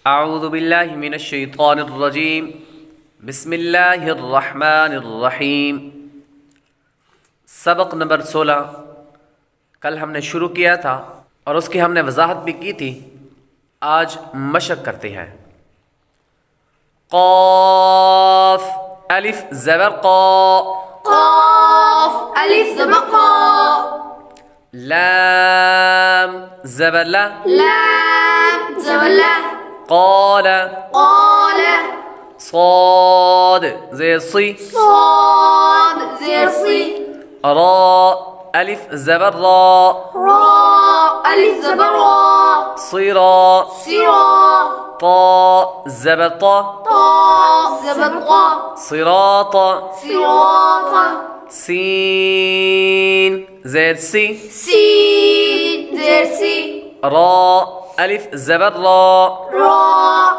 अऊज़ु बिल्लाहि मिनश्शैतानिर्रजीम बिस्मिल्लाहिर्रहमानिर्रहीम। सबक नंबर 16 कल हमने शुरू किया था और उसकी हमने वजाहत भी की थी। आज मशक करते हैं। क़ाफ़ अलिफ ज़बर क़ा, क़ाफ़ अलिफ ज़बर क़ा, लाम ज़बर ला, लाम ज़बर ला, क़ाल क़ाल, صاد ज़ेर सी, صاد ज़ेर सी, रा अलिफ ज़बर रा, रा अलिफ ज़बर रा, सिरा सिरा, ता ज़बर ता, ता ज़बर ता, सिरात सिरात, सीन ज़ेर सी, सीन ज़ेर सी, रा अलिफ ज़बर रा, रा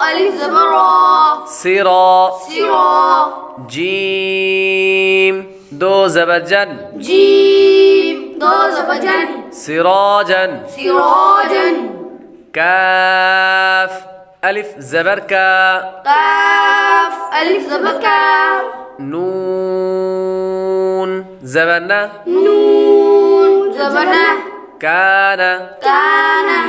अलिफ ज़बर रा, सिरा सिरा, जीम दो ज़बर जन, जीम दो ज़बर जन, सिराजन सिराजन, काफ अलिफ ज़बर का, काफ अलिफ ज़बर का, नून ज़बर ना, नून ज़बर ना, काना काना,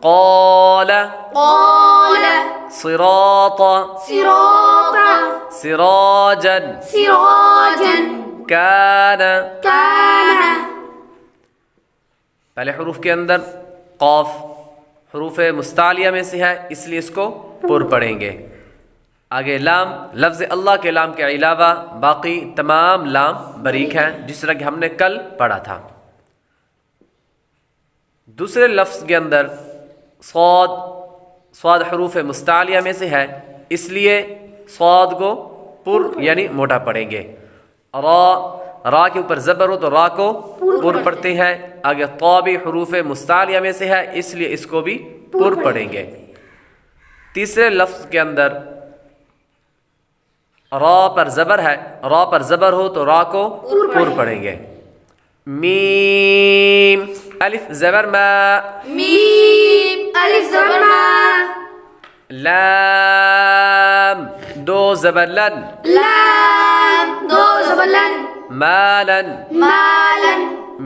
قال قال صراطا صراطا سراجا سراجا كان كان। पहले हरूफ के अंदर क़ाफ हरूफ मुस्तालिया में से है, इसलिए इसको पुर पढ़ेंगे। आगे लाम लफ्ज़ अल्लाह के लाम के अलावा बाकी तमाम लाम बरीक हैं, जिस तरह कि हमने कल पढ़ा था। दूसरे लफ्ज़ के अंदर स्वाद स्वाद हरूफ मुस्तालिया में से है, इसलिए स्वाद को पुर यानी मोटा पढ़ेंगे। रा के ऊपर ज़बर हो तो रा को पुर पढ़ते हैं। आगे ता भी हरूफ मुस्तालिया में से है, इसलिए इसको भी पुर पढ़ेंगे। तीसरे लफ्ज़ के अंदर रा पर ज़बर है, रा पर ज़बर हो तो रा को पुर पढ़ेंगे। मीम अलिफ ज़बर मा, मीम अलिफ ज़बर मा, लाम दो ज़बर लन, लाम दो ज़बर लन, मालन मालन,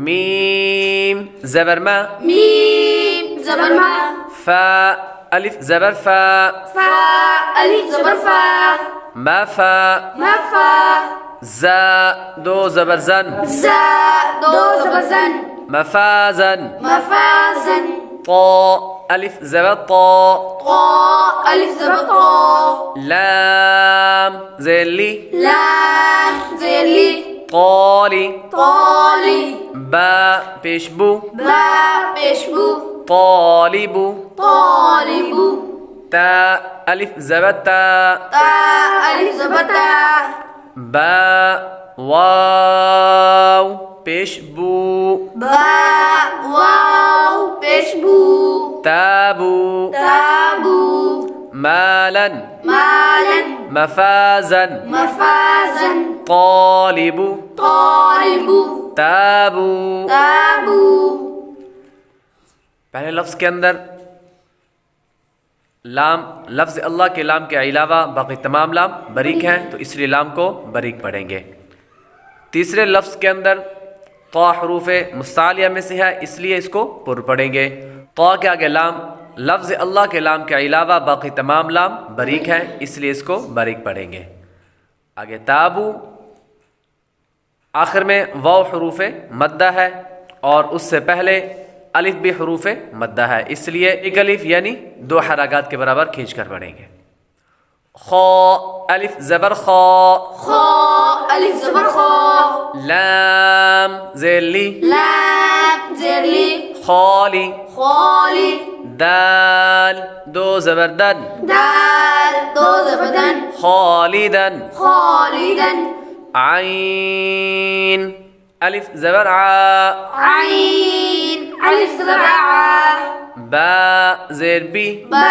मीम ज़बर मा, मीम ज़बर मा, फा अलिफ ज़बर फा, फा अलिफ ज़बर फा, मफा मफा, ज़ा दो ज़बर ज़न, ज़ा दो ज़बर ज़न, मफाज़न मफाज़न, ता अलिफ ज़बर ता, क़ा अलिफ ज़बर क़ा, लाम ज़ेर ली, लाम ज़ेर ली, क़ाली क़ाली, बा पेशबू, बा पेशबू, तालिबू, तालिबू, ता अलिफ ज़बर ता, ता अलिफ ज़बर ता, बा वाव पेशबू, बा वाव पेशबू, ताबू ताबू, मालन मालन, मफाज़न मफाज़न, तालिबू तालिबू, ताबू। ताबू। पहले लफ्ज़ के अंदर लाम लफ्ज़ अल्लाह के लाम के अलावा बाकी तमाम लाम बरीक हैं, तो इसलिए लाम को बरीक पढ़ेंगे। तीसरे लफ्ज़ के अंदर ता हरूफ मुस्तालिया में से है, इसलिए इसको पुर पढ़ेंगे। ता के आगे लाम लफ्ज़ अल्लाह के लाम के अलावा बाकी तमाम लाम बरीक हैं, इसलिए इसको बरीक पढ़ेंगे। आगे ताबू, आखिर में वाव हरूफ मद्दा है और उससे पहले अलिफ भी हरूफ मद्दा है, इसलिए एक अलिफ यानी दो हरकत के बराबर खींच कर पढ़ेंगे। खा अलिफ ज़बर खा, खा अलिफ ज़बर खा, लाम ज़ेर ली, लाम ज़ेर ली, खाली खाली, दाल दो ज़बर दन, दाल दो ज़बर दन, खालिदन खालिदन, आइन अलिफ ज़बर आ, आइन अलिफ ज़बर आ, बा ज़ेर बी, बा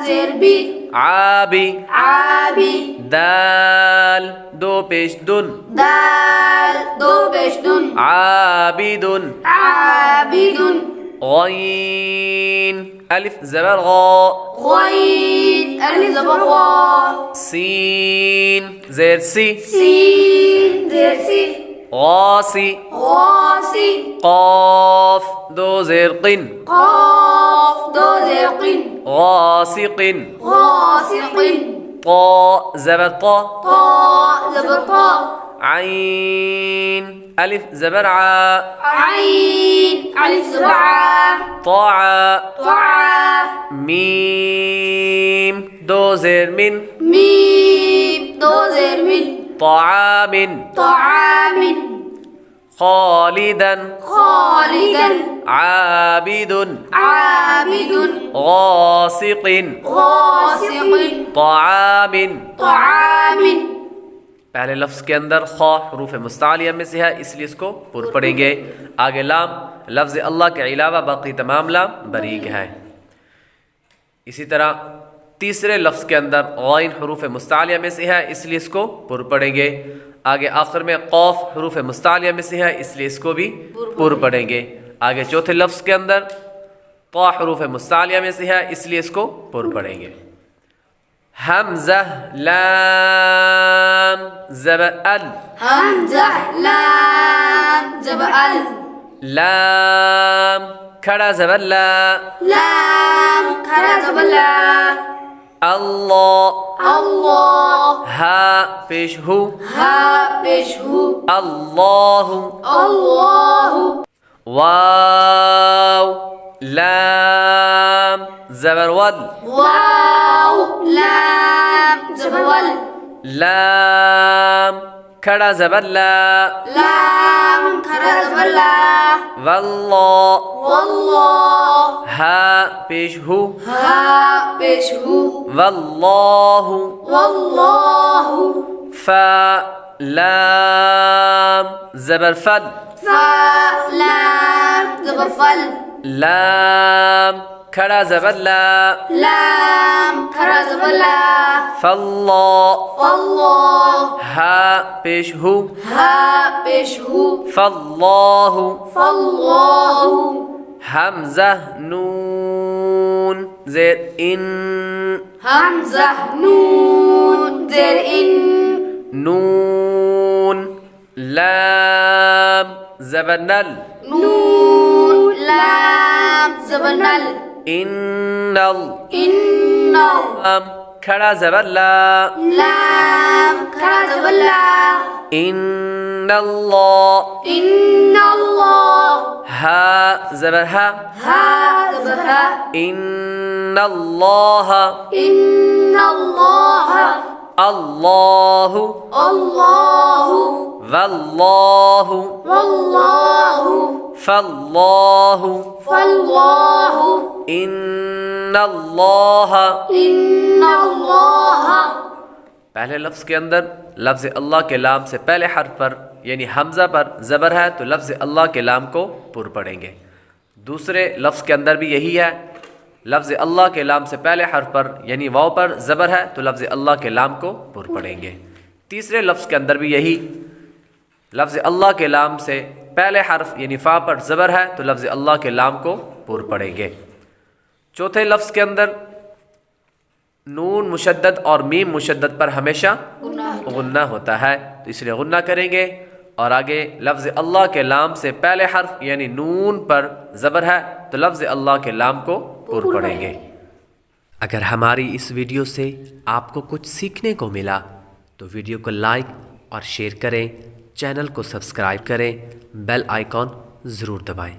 ज़ेर बी, आबी आबी, दाल दो पेश दुन, दाल दो पेश दुन, आबिदुन आबिदुन, गईन अलिफ ज़बर गा, गईन ज़बर वा सीन ज़ेर सी सीन ज़ेर सी ग़ासी ग़ासी क़ाफ दो ज़ेर क़िन क़ाफ दो ज़ेर क़िन ग़ासिक़िन ग़ासिक़िन ता ज़बर ता ता ज़बर ता आइन अलिफ ज़बर आ عين ألف ज़बर आ ता ता मीम दो ज़ेर मिन मीम दो ज़ेर मिन طعام طعام خالدا خالدا عابد عابد غاسق غاسق طعام طعام पहले लफ्ज़ के अंदर खा हरूफ मुस्तालिया में से है, इसलिए इसको पुर पढ़ेंगे। आगे लाम लफ्ज़ अल्लाह के अलावा बाकी तमाम लाम बरीक है। इसी तरह तीसरे लफ्ज़ के अंदर गैन हरूफ मुस्तालिया में से है, इसलिए इसको पुर पढ़ेंगे। आगे आखिर में क़ाफ हरूफ मुस्तालिया में से है, इसलिए इसको भी पुर पढ़ेंगे। आगे चौथे लफ्ज़ के अंदर ता हरूफ मुस्तालिया में से है, इसलिए इसको पुर पढ़ेंगे। हमज़ा लाम ज़बर अल हमज़ा लाम ज़बर अल लाम खड़ा ज़बर ला लाम खड़ा ज़बर ला अल्लाह अल्लाह हा पेश हु हा पेश हु अल्लाहु अल्लाहु वाव लाम ज़बर वल वाव लाम ज़बर वल लाम खड़ा ज़बर ला लाम खड़ा ज़बर ला वल्लाह वल्लाह हा पेश हु हा पेश हु वल्लाहु वल्लाहु फा लाम ज़बर फल फा लाम ज़बर फल लाम खड़ा ज़बर ला लाम खड़ा ज़बर ला फल्लाह वल्लाह हा पेश हु हा पेश हु फल्लाहु फल्लाहु हमज़ा नून ज़ेर इन हमज़ा नून ज़ेर इन नून लाम ज़बर नल नून लाम ज़बर नल इन्नल इन्नल लाम खड़ा ज़बर ला लाम खड़ा ज़बर ला इन्नल्लाह इन्नल्लाह हा ज़बर हा हा ज़बर हा इन्नल्लाह इन्नल्लाह अल्लाहु अल्लाहु वल्लाहु वल्लाहु फल्लाहु फल्लाहु इन्नल्लाह इन्नल्लाह पहले लफ्ज़ के अंदर लफ्ज़ अल्लाह के लाम से पहले हर्फ पर यानी हमज़ा पर ज़बर है, तो लफ्ज़ अल्लाह के लाम को पुर पढ़ेंगे। दूसरे लफ्ज़ के अंदर भी यही है, लफ्ज़ अल्लाह के लाम से पहले हर्फ पर यानी वाव पर ज़बर है, तो लफ्ज़ अल्लाह के लाम को पुर पढ़ेंगे। तीसरे लफ्ज़ के अंदर भी यही, लफ्ज़ अल्लाह के लाम से पहले हर्फ यानी फ़ा पर ज़बर है, तो लफ्ज़ अल्लाह के लाम को पुर पढ़ेंगे। चौथे लफ्ज़ के अंदर नून मुशद्दद और मीम मुशद्दद पर हमेशा गुन्ना होता है, तो इसलिए गुन्ना करेंगे। और आगे लफ्ज़ अल्लाह के लाम से पहले हर्फ यानी नून पर ज़बर है, तो लफ्ज़ अल्लाह के लाम को पुर पढ़ेंगे। अगर हमारी इस वीडियो से आपको कुछ सीखने को मिला तो वीडियो को लाइक और शेयर करें, चैनल को सब्सक्राइब करें, बेल आइकॉन ज़रूर दबाएं।